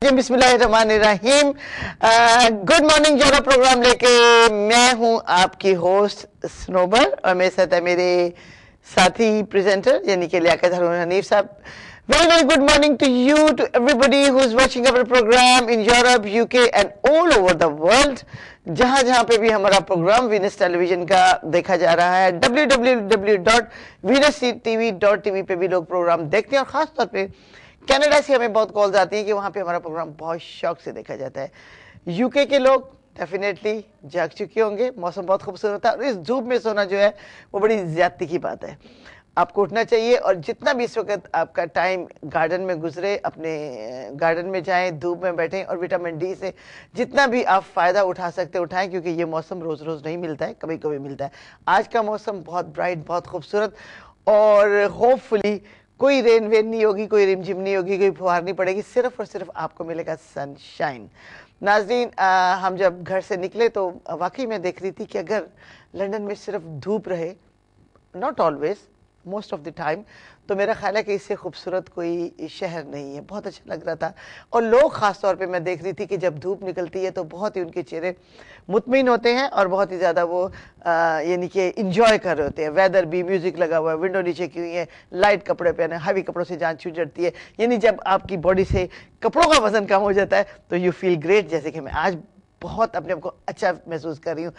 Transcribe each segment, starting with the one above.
नाज़रीन बिस्मिल्लाहिर्रहमानिर्रहीम। Good morning जोरा प्रोग्राम लेके मैं हूं आपकी होस्ट स्नोबर और मेरे साथ है मेरे साथी प्रेजेंटर यानी कि लियाकत हारून हनीफ साहब। Very very good morning to you, to everybody who is watching our program in Europe, UK and all over the world. जहां पे भी हमारा प्रोग्राम वीनस टेलीविजन का देखा जा रहा है, www.venustv.tv पे भी लोग प्रोग्राम देखते हैं और ख़ास तौर पे कनाडा से हमें बहुत कॉल्स आती हैं कि वहाँ पे हमारा प्रोग्राम बहुत शौक से देखा जाता है। यूके के लोग डेफिनेटली जाग चुके होंगे, मौसम बहुत खूबसूरत है और इस धूप में सोना जो है वो बड़ी ज़्यादती की बात है। आपको उठना चाहिए और जितना भी इस वक्त आपका टाइम गार्डन में गुजरे, अपने गार्डन में जाएं, धूप में बैठें और विटामिन डी से जितना भी आप फ़ायदा उठा सकते उठाएं, क्योंकि ये मौसम रोज़ रोज़ नहीं मिलता है, कभी कभी मिलता है। आज का मौसम बहुत ब्राइट, बहुत खूबसूरत और होपफुली कोई रेन वेन नहीं होगी, कोई रिमझिम नहीं होगी, कोई फुहार नहीं पड़ेगी, सिर्फ और सिर्फ आपको मिलेगा सनशाइन। नाज़रीन, हम जब घर से निकले तो वाकई में देख रही थी कि अगर लंदन में सिर्फ धूप रहे, not always, most of the time, तो मेरा ख्याल है कि इससे खूबसूरत कोई शहर नहीं है। बहुत अच्छा लग रहा था और लोग ख़ास तौर पे मैं देख रही थी कि जब धूप निकलती है तो बहुत ही उनके चेहरे मुतमईन होते हैं और बहुत ही ज़्यादा वो यानी कि इंजॉय कर रहे होते हैं। वेदर भी, म्यूज़िक लगा हुआ है, विंडो नीचे की हुई है, लाइट कपड़े पहने, हैवी कपड़ों से जान छूट जाती है। यानी जब आपकी बॉडी से कपड़ों का वज़न कम हो जाता है तो यू फील ग्रेट, जैसे कि मैं आज बहुत अपने आप को अच्छा महसूस कर रही हूँ।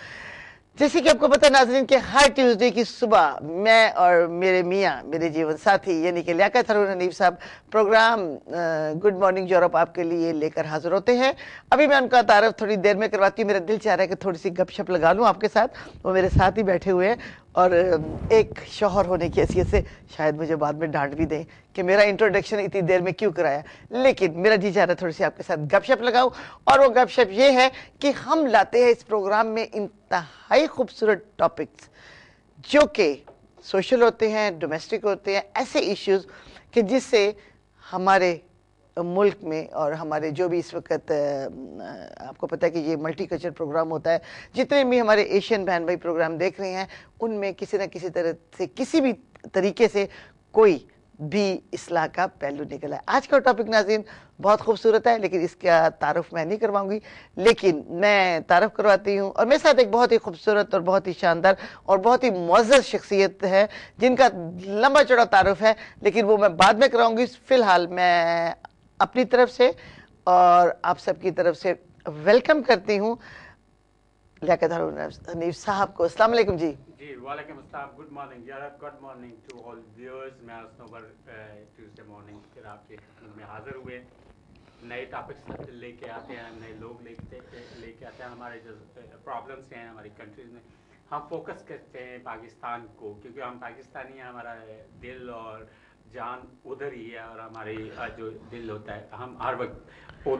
जैसे कि आपको पता है नाज़रीन कि हर ट्यूसडे की सुबह मैं और मेरे मियाँ, मेरे जीवन साथी यानी कि लियाकत हारून हनीफ साहब प्रोग्राम गुड मॉर्निंग यूरोप आपके लिए लेकर हाजिर होते हैं। अभी मैं उनका तारफ़ थोड़ी देर में करवाती हूँ। मेरा दिल चाह रहा है कि थोड़ी सी गपशप लगा लूँ आपके साथ। वो मेरे साथ ही बैठे हुए हैं और एक शौहर होने की हैसियत से शायद मुझे बाद में डांट भी दें कि मेरा इंट्रोडक्शन इतनी देर में क्यों कराया, लेकिन मेरा जी चाह रहा है थोड़ी सी आपके साथ गपशप लगाऊं। और वो गपशप ये है कि हम लाते हैं इस प्रोग्राम में इंतहाई खूबसूरत टॉपिक्स जो कि सोशल होते हैं, डोमेस्टिक होते हैं, ऐसे इश्यूज़ कि जिससे हमारे मुल्क में और हमारे जो भी इस वक्त आपको पता है कि ये मल्टी कल्चर प्रोग्राम होता है, जितने भी हमारे एशियन बहन भाई प्रोग्राम देख रहे हैं उनमें किसी न किसी तरह से, किसी भी तरीके से कोई भी इस्लाह का पहलू निकला है। आज का टॉपिक नाज़रीन बहुत खूबसूरत है, लेकिन इसका तारुफ मैं नहीं करवाऊंगी, लेकिन मैं तारुफ करवाती हूँ। और मेरे साथ एक बहुत ही खूबसूरत और बहुत ही शानदार और बहुत ही मुअज़्ज़ज़ शख्सियत है जिनका लंबा चौड़ा तारुफ है, लेकिन वो मैं बाद में कराऊंगी। फ़िलहाल मैं अपनी तरफ से और आप सबकी तरफ से वेलकम करती हूँ लियाकत हारून हनीफ साहब को। अस्सलाम वालेकुम जी। जी वालेकुम अस्सलाम। गुड मॉर्निंग यार, good morning to all viewers. मैं स्नोबर ट्यूसडे मॉर्निंग फिर आपके में हाजिर हुए, नए टॉपिक्स लेके आते हैं, नए लोग लेके आते हैं। हमारे जो प्रॉब्लम्स हैं हमारी कंट्रीज में, हम फोकस करते हैं पाकिस्तान को, क्योंकि हम पाकिस्तानी हैं, हमारा दिल और जान उधर ही है और हमारी जो दिल होता है, हम हर वक्त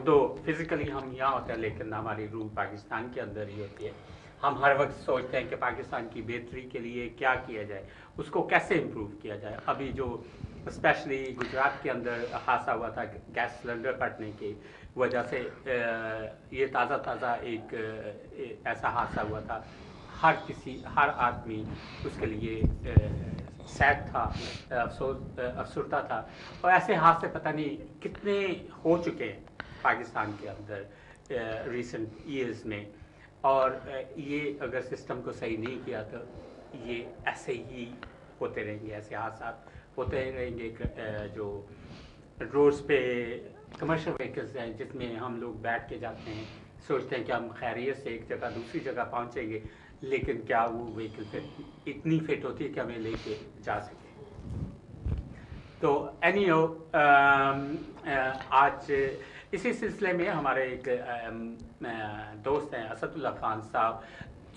दो फिज़िकली हम यहाँ होते हैं लेकिन हमारी रूह पाकिस्तान के अंदर ही होती है। हम हर वक्त सोचते हैं कि पाकिस्तान की बेहतरी के लिए क्या किया जाए, उसको कैसे इम्प्रूव किया जाए। अभी जो स्पेशली गुजरात के अंदर हादसा हुआ था गैस सिलेंडर फटने की वजह से, ये ताज़ा एक ऐसा हादसा हुआ था। हर आदमी उसके लिए सैड था, अफसरदा था। और ऐसे हादसे पता नहीं कितने हो चुके हैं पाकिस्तान के अंदर रिसेंट ईयर्स में। और ये अगर सिस्टम को सही नहीं किया तो ये ऐसे ही होते रहेंगे, ऐसे हादसा होते रहेंगे। जो रोड्स पे कमर्शियल व्हीकल्स हैं जिसमें हम लोग बैठ के जाते हैं, सोचते हैं कि हम खैरियत से एक जगह दूसरी जगह पहुंचेंगे, लेकिन क्या वो व्हीकल फिर इतनी फिट होती है कि हमें लेके जा सके। तो एनीहो आज इसी सिलसिले में हमारे एक दोस्त हैं असदुल्ला खान साहब,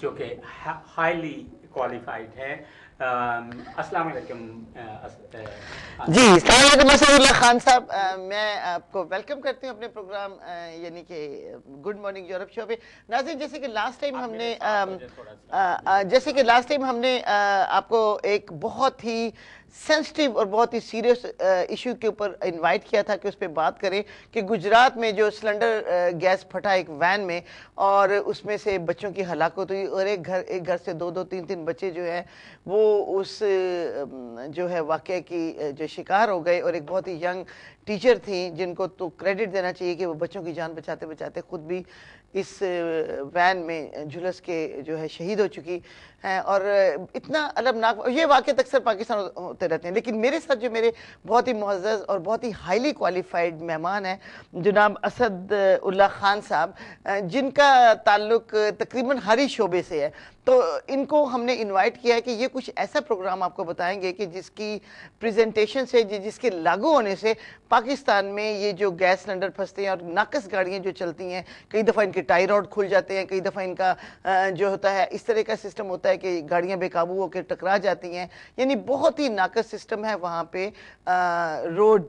जो कि हाईली क्वालिफाइड हैं। अस्सलाम वालेकुम जी। अस्सलाम वालेकुम असदुल्ला खान साहब, मैं आपको वेलकम करती हूँ अपने प्रोग्राम यानी कि गुड मॉर्निंग यूरोप शो पे। नाज़रीन, जैसे कि लास्ट टाइम हमने आपको एक बहुत ही सेंसिटिव और बहुत ही सीरियस इशू के ऊपर इनवाइट किया था कि उस पर बात करें कि गुजरात में जो सिलेंडर गैस फटा एक वैन में और उसमें से बच्चों की हलाकत हुई और एक घर से दो दो तीन तीन बच्चे जो हैं वो उस जो है वाक़या की जो शिकार हो गए और एक बहुत ही यंग टीचर थी जिनको तो क्रेडिट देना चाहिए कि वो बच्चों की जान बचाते बचाते खुद भी इस वैन में झुलस के जो है शहीद हो चुकी हैं। और इतना अलमनाक ये वाक़े अक्सर पाकिस्तान होते रहते हैं, लेकिन मेरे साथ जो मेरे बहुत ही मुअज़्ज़ज़ और बहुत ही हाईली क्वालिफाइड मेहमान हैं जनाब असद उल्ला खान साहब, जिनका ताल्लुक तकरीबन हर ही शोबे से है, तो इनको हमने इनवाइट किया है कि ये कुछ ऐसा प्रोग्राम आपको बताएंगे कि जिसकी प्रेजेंटेशन से जिसके लागू होने से पाकिस्तान में ये जो गैस सिलेंडर फंसते हैं और नाकस गाड़ियाँ जो चलती हैं, कई दफ़ा इनके टायर रॉड खुल जाते हैं, कई दफ़ा इनका जो होता है इस तरह का सिस्टम होता है कि गाड़ियाँ बेकाबू होकर टकरा जाती हैं, यानी बहुत ही नाकस सिस्टम है वहाँ पे रोड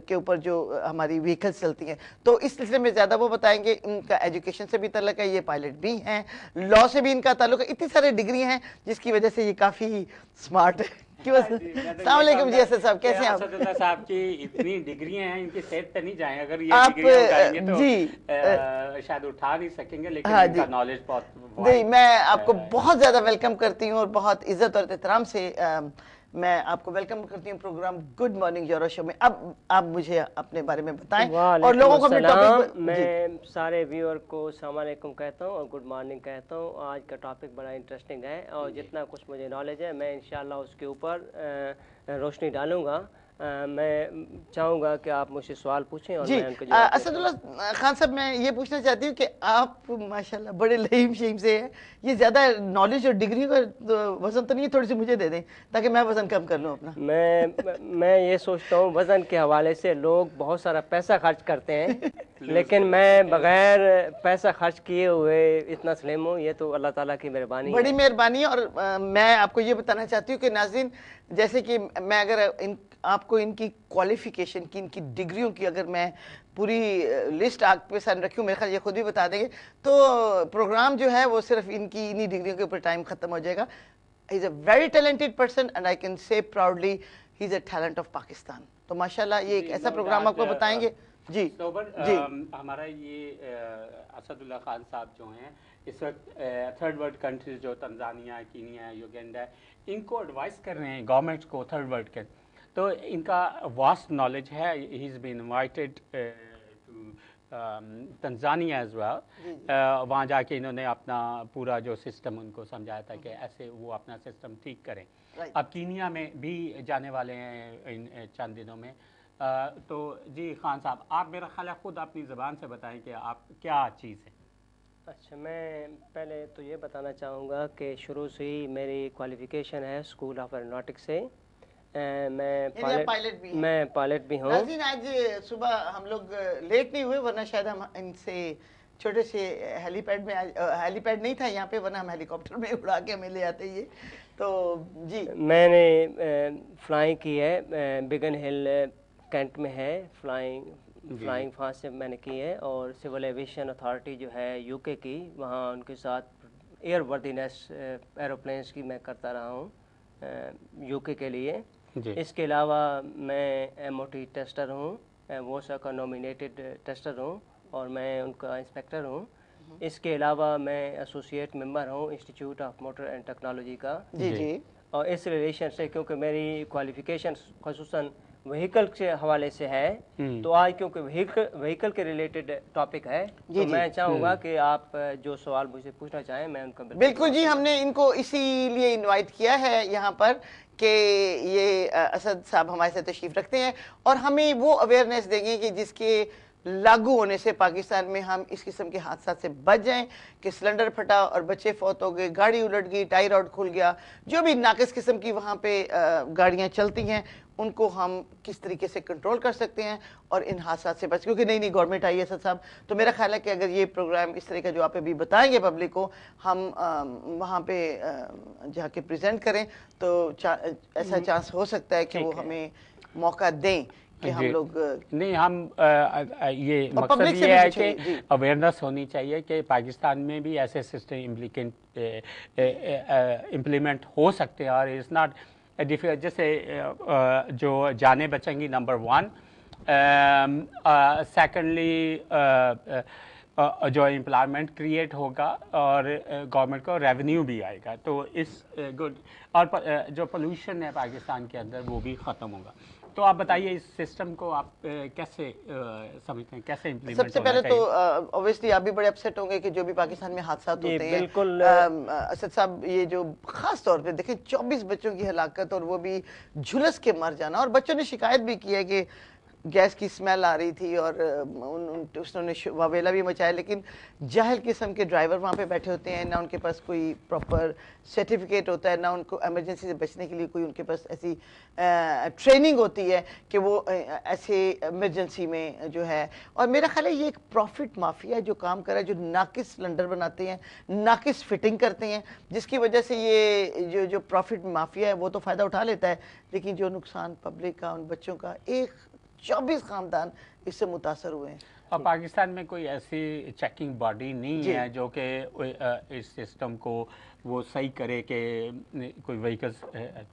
के ऊपर जो हमारी व्हीकल्स चलती हैं। तो इस सिलसिले में ज़्यादा वो बताएंगे। इनका एजुकेशन से भी ताल्लुक है, ये पायलट भी हैं, लॉ से भी इनका ताल्लुक है, इतनी सारी डिग्री हैं जिसकी वजह से ये काफ़ी स्मार्ट है। अस्सलाम वालेकुम जी असद साहब, कैसे हैं आप? असदुल्ला साहब की इतनी डिग्रियां हैं, इनकी सेहत पे नहीं जाए, अगर ये आप डिग्रियां उठाएंगे तो जी शायद उठा नहीं सकेंगे, लेकिन हाँ इनका जी। नॉलेज बहुत नहीं, मैं आपको बहुत ज़्यादा वेलकम करती हूँ और बहुत इज्जत और एहतराम से मैं आपको वेलकम करती हूँ program good morning Euro show में। अब आप मुझे अपने बारे में बताएं और लोगों को अपने टॉपिक मैं सारे व्यूअर को अस्सलाम वालेकुम कहता हूँ और गुड मॉर्निंग कहता हूँ। आज का टॉपिक बड़ा इंटरेस्टिंग है और जितना कुछ मुझे नॉलेज है मैं इंशाल्लाह उसके ऊपर रोशनी डालूंगा। मैं चाहूँगा कि आप मुझसे सवाल पूछें और जी। मैं उनके जवाब असदुल्ला खान साहब, मैं ये पूछना चाहती हूँ कि आप माशाल्लाह बड़े लहीम शहीम से हैं, ये ज़्यादा नॉलेज और डिग्री का वज़न तो नहीं है, थोड़ी सी मुझे दे दें ताकि मैं वज़न कम कर लूँ अपना। मैं ये सोचता हूँ वज़न के हवाले से लोग बहुत सारा पैसा खर्च करते हैं लेकिन मैं बगैर पैसा खर्च किए हुए इतना स्लिम हूँ, ये तो अल्लाह ताला की मेहरबानी बड़ी मेहरबानी है। और मैं आपको ये बताना चाहती हूँ कि नाज़रीन, जैसे कि मैं अगर आपको इनकी क्वालिफिकेशन की, इनकी डिग्रियों की अगर मैं पूरी लिस्ट आपके सामने रखी हूँ, मेरे ख्याल ये खुद भी बता देंगे, तो प्रोग्राम जो है वो सिर्फ इनकी इन्हीं डिग्रियों के ऊपर टाइम ख़त्म हो जाएगा। He is a very talented person and I can say proudly he is a talent of Pakistan. तो माशाल्लाह ये एक ऐसा प्रोग्राम आपको बताएंगे। जी जी। हमारा ये असदुल्ला खान साहब जो हैं इस वक्त थर्ड वर्ल्ड कंट्रीज जो तंजानिया, कीनिया, युगांडा, इनको एडवाइस कर रहे हैं गवर्नमेंट को, थर्ड वर्ल्ड के, तो इनका वास्ट नॉलेज है। He is been invited to Tanzania as well. वहाँ जाके इन्होंने अपना पूरा जो सिस्टम उनको समझाया था कि ऐसे वो अपना सिस्टम ठीक करें। अब कीनिया में भी जाने वाले हैं इन चंद दिनों में। तो जी खान साहब, आप मेरा ख्याल है खुद अपनी ज़बान से बताएं कि आप क्या चीज़ है। अच्छा, मैं पहले तो ये बताना चाहूँगा कि शुरू से ही मेरी क्वालिफ़िकेशन है स्कूल ऑफ एरोनॉटिक्स से। मैं पायलट भी हूँ। आज सुबह हम लोग लेट नहीं हुए, वरना शायद हम इनसे छोटे से हेलीपैड में, हेलीपैड नहीं था यहाँ पे, वरना हम हेलीकॉप्टर में उड़ा के हमें ले आते ये। तो जी, मैंने फ्लाइंग की है, बिगन हिल कैंट में है फ्लाइंग वहाँ से मैंने की है। और सिविल एविएशन अथॉरिटी जो है यूके की, वहाँ उनके साथ एयर वर्दीनेस एरोप्लेन्स की मैं करता रहा हूँ यूके के लिए। इसके अलावा मैं MOT टेस्टर हूँ, वोसा का नॉमिनेटेड टेस्टर हूँ और मैं उनका इंस्पेक्टर हूँ। इसके अलावा मैं एसोसिएट मेंबर हूँ institute of motor and technology का। जी जी। और इस रिलेशन से, क्योंकि मेरी क्वालिफिकेशन खसूसन व्हीकल के हवाले से है, तो आज क्योंकि व्हीकल के रिलेटेड टॉपिक है, तो मैं चाहूँगा कि आप जो सवाल मुझे पूछना चाहें मैं उनका बिल्कुल जी। हमने इनको इसीलिए इनवाइट किया है यहाँ पर कि ये असद साहब हमारे साथ तशरीफ रखते हैं और हमें वो अवेयरनेस देंगे कि जिसके लागू होने से पाकिस्तान में हम इस किस्म के हादसा से बच जाएं कि सिलेंडर फटा और बच्चे फौत हो गए, गाड़ी उलट गई, टायर रॉड खुल गया, जो भी नाकिस किस्म की वहाँ पे गाड़ियाँ चलती हैं उनको हम किस तरीके से कंट्रोल कर सकते हैं और इन हादसा से बच, क्योंकि नई गवर्नमेंट आई है सर साहब। तो मेरा ख्याल है कि अगर ये प्रोग्राम इस तरह का जो आप अभी बताएंगे पब्लिक को, हम वहाँ पे जाके प्रेजेंट करें तो ऐसा चांस हो सकता है कि वो हमें मौका दें कि हम लोग नहीं, हम ये मकसद ये है कि अवेयरनेस होनी चाहिए कि पाकिस्तान में भी ऐसे सिस्टम इम्प्लीमेंट हो सकते हैं। और इट्स नॉट जैसे जो जाने बचेंगी नंबर 1, सेकेंडली जो एम्प्लॉयमेंट क्रिएट होगा और गवर्नमेंट को रेवेन्यू भी आएगा, तो इस गुड और जो पोल्यूशन है पाकिस्तान के अंदर वो भी ख़त्म होगा। तो आप बताइए इस सिस्टम को आप कैसे समझते हैं, कैसे इम्प्लीमेंट सबसे पहले तो ऑब्वियसली आप भी बड़े अपसेट होंगे कि जो भी पाकिस्तान में हादसा होते हैं, बिल्कुल असद साहब, ये जो खास तौर पे देखें 24 बच्चों की हलाकत और वो भी झुलस के मर जाना, और बच्चों ने शिकायत भी की है कि गैस की स्मेल आ रही थी और उन्होंने वावेला भी मचाया, लेकिन जाहिल किस्म के ड्राइवर वहाँ पे बैठे होते हैं, ना उनके पास कोई प्रॉपर सर्टिफिकेट होता है, ना उनको इमरजेंसी से बचने के लिए कोई उनके पास ऐसी ट्रेनिंग होती है कि वो ऐसे इमरजेंसी में जो है। और मेरा ख्याल है ये एक प्रॉफिट माफिया जो काम कर रहा है, जो नाकिस सिलेंडर बनाते हैं, नाकिस फिटिंग करते हैं, जिसकी वजह से ये जो प्रॉफिट माफिया है वो तो फ़ायदा उठा लेता है, लेकिन जो नुकसान पब्लिक का, उन बच्चों का, 24 खानदान इससे मुतासर हुए हैं। और पाकिस्तान में कोई ऐसी चेकिंग बॉडी नहीं है जो कि इस सिस्टम को वो सही करे कि कोई व्हीकल्स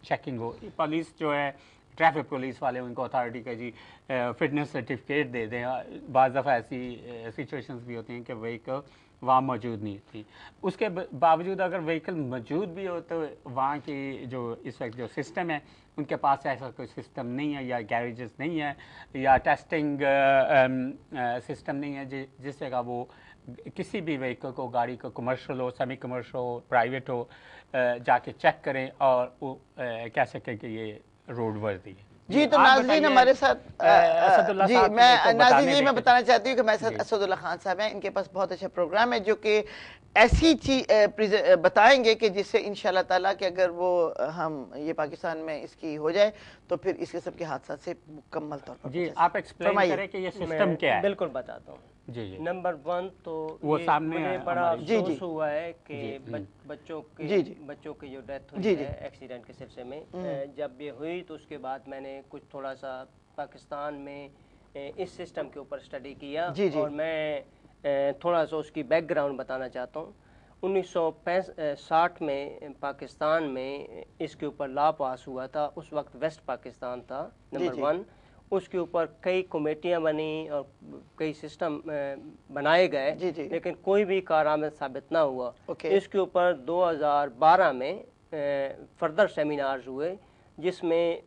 चेकिंग हो। पुलिस जो है, ट्रैफिक पुलिस वाले, उनको अथॉरिटी का जी फिटनेस सर्टिफिकेट दे दें। बाज़ दफ़ा ऐसी सिचुएशंस भी होती हैं कि व्हीकल वहाँ मौजूद नहीं थी, उसके बावजूद अगर व्हीकल मौजूद भी हो तो वहाँ की जो इस वक्त जो सिस्टम है उनके पास ऐसा कोई सिस्टम नहीं है, या गैरेजेस नहीं है, या टेस्टिंग सिस्टम नहीं है जिससे का वो किसी भी व्हीकल को, गाड़ी को, कमर्शियल हो, सेमी कमर्शियल हो, प्राइवेट हो, जाके चेक करें और वो कह सकें कि ये रोड वर्दी है। जी, तो नाज़रीन हमारे साथ जी, मैं नाज़रीन ये मैं बताना चाहती हूँ कि मेरे साथ असदुल्ला खान साहब हैं। इनके पास बहुत अच्छा प्रोग्राम है जो कि ऐसी चीज़ बताएंगे कि जिससे इंशाल्लाह ताला कि अगर वो हम ये पाकिस्तान में इसकी हो जाए तो फिर इस किस्म के हादसा से मुकम्मल तौर पर जी आप एक्सप्लेन करें कि ये सिस्टम क्या है। बिल्कुल बताता हूँ। जी जी। नंबर 1 तो वो सामने मुझे बड़ा अफसोस हुआ है कि बच्चों की जो डेथ हुई है एक्सीडेंट के सिलसिले में, जब ये हुई तो उसके बाद मैंने कुछ थोड़ा सा पाकिस्तान में इस सिस्टम के ऊपर स्टडी किया और मैं थोड़ा सा उसकी बैकग्राउंड बताना चाहता हूँ। 1960 में पाकिस्तान में इसके ऊपर लॉ पास हुआ था। उस वक्त वेस्ट पाकिस्तान था नंबर 1। उसके ऊपर कई कमेटियां बनी और कई सिस्टम बनाए गए, लेकिन कोई भी कारआमद साबित ना हुआ। इसके ऊपर 2012 में फर्दर सेमिनार्स हुए जिसमें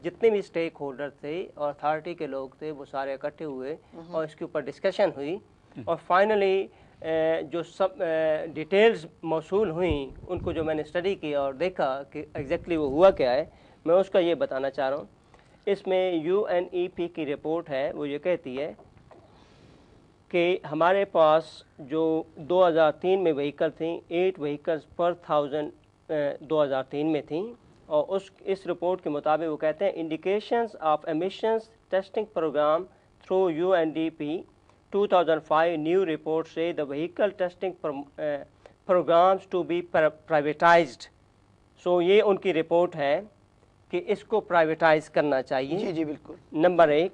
जितने भी स्टेक होल्डर थे और अथॉरिटी के लोग थे वो सारे इकट्ठे हुए और इसके ऊपर डिस्कशन हुई और फाइनली जो सब डिटेल्स मौसूल हुई उनको जो मैंने स्टडी किया और देखा कि एग्जैक्टली वो हुआ क्या है, मैं उसका ये बताना चाह रहा हूँ। इसमें UNEP की रिपोर्ट है, वो ये कहती है कि हमारे पास जो 2003 में व्हीकल थी, 8 व्हीकल्स पर 1000 2003 में थी, और इस रिपोर्ट के मुताबिक वो कहते हैं indications of emissions testing program through UNDP 2005 new report से the vehicle testing programs to be privatized. So ये उनकी रिपोर्ट है कि इसको प्राइवेटाइज करना चाहिए। जी जी बिल्कुल, नंबर 1।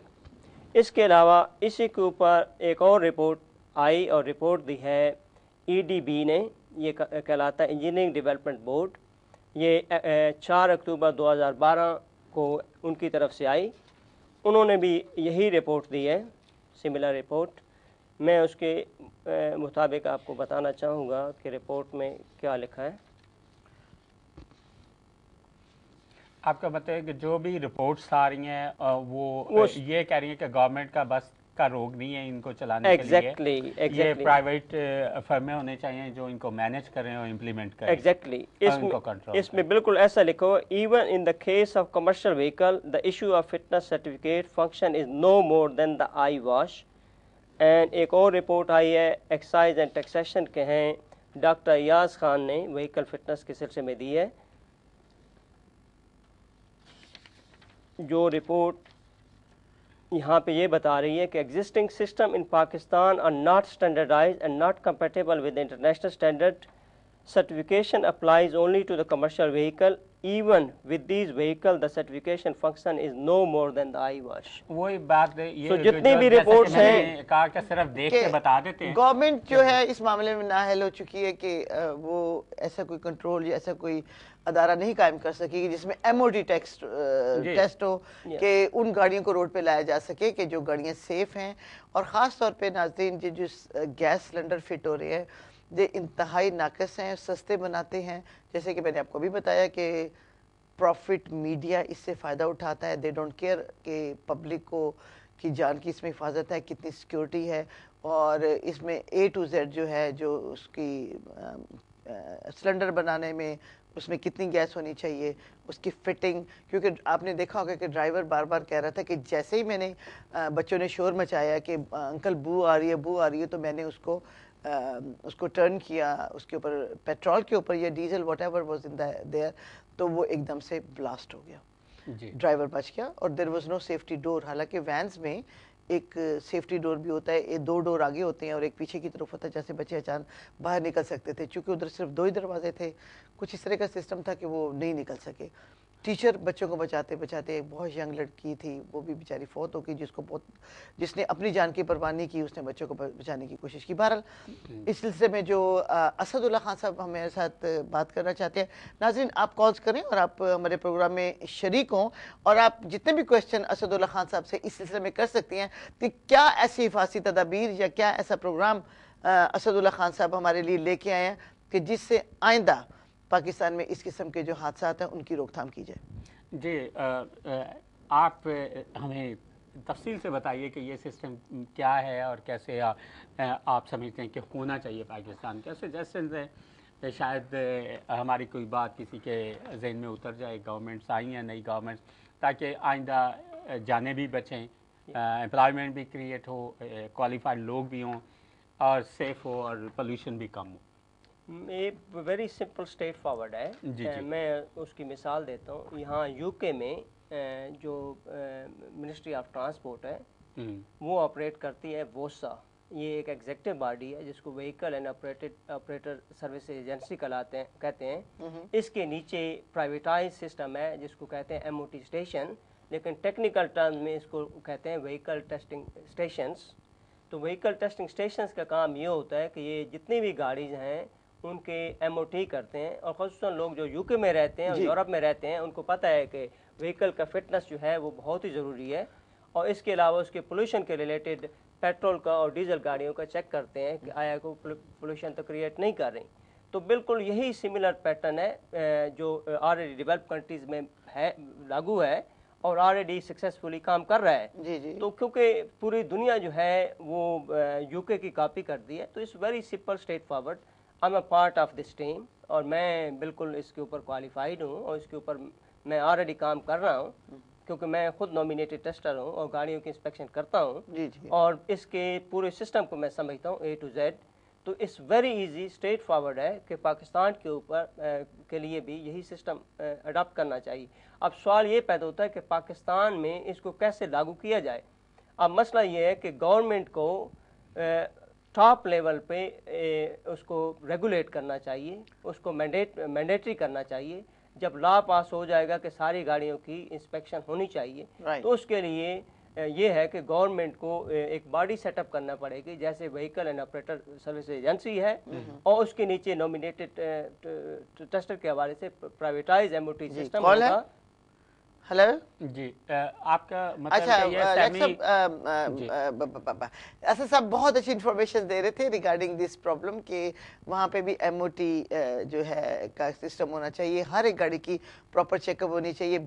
इसके अलावा इसी के ऊपर एक और रिपोर्ट आई और रिपोर्ट दी है EDB ने, ये कहलाता है इंजीनियरिंग डेवलपमेंट बोर्ड। ये 4 अक्टूबर 2012 को उनकी तरफ से आई। उन्होंने भी यही रिपोर्ट दी है, सिमिलर रिपोर्ट। मैं उसके मुताबिक आपको बताना चाहूँगा कि रिपोर्ट में क्या लिखा है। आपका बताइए कि जो भी रिपोर्ट्स आ रही हैं वो ये कह रही हैं कि गवर्नमेंट का बस का रोग नहीं है इनको चलाने के लिए, ये प्राइवेट फर्में होने चाहिए जो इनको मैनेज करें और इम्प्लीमेंट करें। इसमें बिल्कुल ऐसा लिखो, even in the case of commercial vehicle the issue of fitness certificate function is no more than the eye wash. And एक और रिपोर्ट आई है एक्साइज एंड टैक्सेशन के हैं, डॉक्टर अयाज खान ने व्हीकल फिटनेस के सिलसिले में दी है। जो रिपोर्ट यहाँ पे ये बता रही है कि existing system in Pakistan are not standardize and not compatible with international standard. Certification applies only to the commercial vehicle even with these vehicle the certification function is no more than the eye wash. वही बात ये So, जो- जितनी जो भी जैसा कि reports मैंने हैं कहा कि सिर्फ देख के बता देते हैं। गवर्नमेंट जो है इस मामले में नाअहल हो चुकी है कि वो ऐसा कोई कंट्रोल या ऐसा कोई अदारा नहीं कायम कर सकेगी जिसमें एमओडी टेस्ट हो कि उन गाड़ियों को रोड पे लाया जा सके कि जो गाड़ियां सेफ हैं। और ख़ास तौर पे नाज़रीन जो गैस सिलेंडर फिट हो रहे हैं ये इंतहाई नाकस हैं, सस्ते बनाते हैं। जैसे कि मैंने आपको भी बताया कि प्रॉफिट मीडिया इससे फ़ायदा उठाता है। दे डोंट केयर कि पब्लिक को की जान की इसमें हिफाजत है, कितनी सिक्योरिटी है, और इसमें A to Z जो है जो उसकी सिलेंडर बनाने में उसमें कितनी गैस होनी चाहिए, उसकी फिटिंग। क्योंकि आपने देखा होगा कि ड्राइवर बार बार कह रहा था कि जैसे ही मैंने बच्चों ने शोर मचाया कि अंकल बू आ रही है, बू आ रही है, तो मैंने उसको टर्न किया उसके ऊपर, पेट्रोल के ऊपर या diesel what ever was in their, तो वो एकदम से ब्लास्ट हो गया। ड्राइवर बच गया और there was no safety door. हालांकि वैन्स में एक सेफ्टी डोर भी होता है, ये 2 डोर आगे होते हैं और एक पीछे की तरफ होता है, जैसे बच्चे अचानक बाहर निकल सकते थे। चूंकि उधर सिर्फ 2 ही दरवाजे थे, कुछ इस तरह का सिस्टम था कि वो नहीं निकल सके। टीचर बच्चों को बचाते बचाते, एक बहुत यंग लड़की थी वो भी बेचारी फौत हो गई, जिसने अपनी जान की परवाह नहीं की, उसने बच्चों को बचाने की कोशिश की। बहरहाल इस सिलसिले में जो असदुल्ला खान साहब हमारे साथ बात करना चाहते हैं, नाज़रीन आप कॉल्स करें और आप हमारे प्रोग्राम में शरीक हों और आप जितने भी क्वेश्चन असदुल्ला खान साहब से इस सिलसिले में कर सकती हैं कि क्या ऐसी हिफाजती तदाबीर या क्या ऐसा प्रोग्राम असदुल्ला खान साहब हमारे लिए लेके आए हैं कि जिससे आइंदा पाकिस्तान में इस किस्म के जो हादसात हैं उनकी रोकथाम की जाए। जी आप हमें तफसील से बताइए कि ये सिस्टम क्या है और कैसे आप समझते हैं कि होना चाहिए पाकिस्तान कैसे, जैसे शायद हमारी कोई बात किसी के जहन में उतर जाए, गवर्नमेंट्स आई हैं नई गवर्नमेंट्स, ताकि आइंदा जाने भी बचें, एम्प्लॉयमेंट भी क्रिएट हो, क्वालिफाइड लोग भी हों और सेफ़ हो और पोल्यूशन भी कम हो। ये वेरी सिंपल स्ट्रेट फॉरवर्ड है। जी। मैं उसकी मिसाल देता हूँ। यहाँ यूके में जो मिनिस्ट्री ऑफ ट्रांसपोर्ट है वो ऑपरेट करती है वोसा। ये एक एग्जेक्टिव बॉडी है जिसको vehicle and operator service agency कहते हैं। इसके नीचे प्राइवेटाइज सिस्टम है जिसको कहते हैं एमओटी स्टेशन, लेकिन टेक्निकल टर्म्स में इसको कहते हैं व्हीकल टेस्टिंग स्टेशंस। तो व्हीकल टेस्टिंग स्टेशंस का काम ये होता है कि ये जितनी भी गाड़ीज हैं उनके एमओटी करते हैं, और ख़ुसूसन लोग जो यूके में रहते हैं और यूरोप में रहते हैं उनको पता है कि व्हीकल का फिटनेस जो है वो बहुत ही ज़रूरी है। और इसके अलावा उसके पोल्यूशन के रिलेटेड पेट्रोल का और डीजल गाड़ियों का चेक करते हैं कि आया को पोल्यूशन तो क्रिएट नहीं कर रही। तो बिल्कुल यही सिमिलर पैटर्न है जो ऑलरेडी डेवलप कंट्रीज़ में है, लागू है और ऑलरेडी सक्सेसफुली काम कर रहा है। जी। तो क्योंकि पूरी दुनिया जो है वो यूके की कॉपी कर दी है, तो it's very simple straight forward. I am a part of this team और मैं बिल्कुल इसके ऊपर क्वालिफाइड हूँ और इसके ऊपर मैं ऑलरेडी काम कर रहा हूँ, क्योंकि मैं खुद नॉमिनेटेड टेस्टर हूँ और गाड़ियों की इंस्पेक्शन करता हूँ और इसके पूरे सिस्टम को मैं समझता हूँ A to Z। तो it's very easy straight forward है कि पाकिस्तान के ऊपर के लिए भी यही सिस्टम अडॉप्ट करना चाहिए। अब सवाल ये पैदा होता है कि पाकिस्तान में इसको कैसे लागू किया जाए। अब मसला ये है कि गवर्नमेंट को टॉप लेवल पे उसको रेगुलेट करना चाहिए, उसको मैंडेटरी करना चाहिए। जब लॉ पास हो जाएगा कि सारी गाड़ियों की इंस्पेक्शन होनी चाहिए, तो उसके लिए ये है कि गवर्नमेंट को एक बॉडी सेटअप करना पड़ेगी, जैसे vehicle and operator service agency है और उसके नीचे नॉमिनेटेड टेस्टर के हवाले से प्राइवेटाइज एमओटी सिस्टम होगा। हेलो जी, आपका मतलब ऐसा सब बहुत अच्छी इन्फॉर्मेशन दे रहे थे रिगार्डिंग दिस प्रॉब्लम कि वहाँ पे भी एमओटी जो है का सिस्टम होना चाहिए, हर एक गाड़ी की प्रॉपर चेकअप होनी चाहिए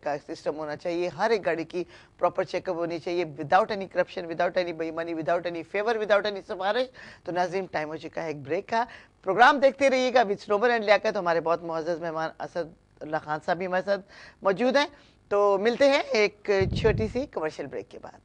का सिस्टम होना चाहिए, हर एक गाड़ी की प्रॉपर चेकअप होनी चाहिए, without any corruption, without any बेईमानी, without any favour, without any सिफारिश। तो नाज़रीन टाइम हो चुका है एक ब्रेक का। प्रोग्राम देखते रहिएगा विद स्नोबर एंड लियाकत। तो हमारे बहुत मुअज़्ज़ज़ मेहमान असदुल्ला खान साहब भी हमारे साथ मौजूद हैं। तो मिलते हैं एक छोटी सी कमर्शियल ब्रेक के बाद।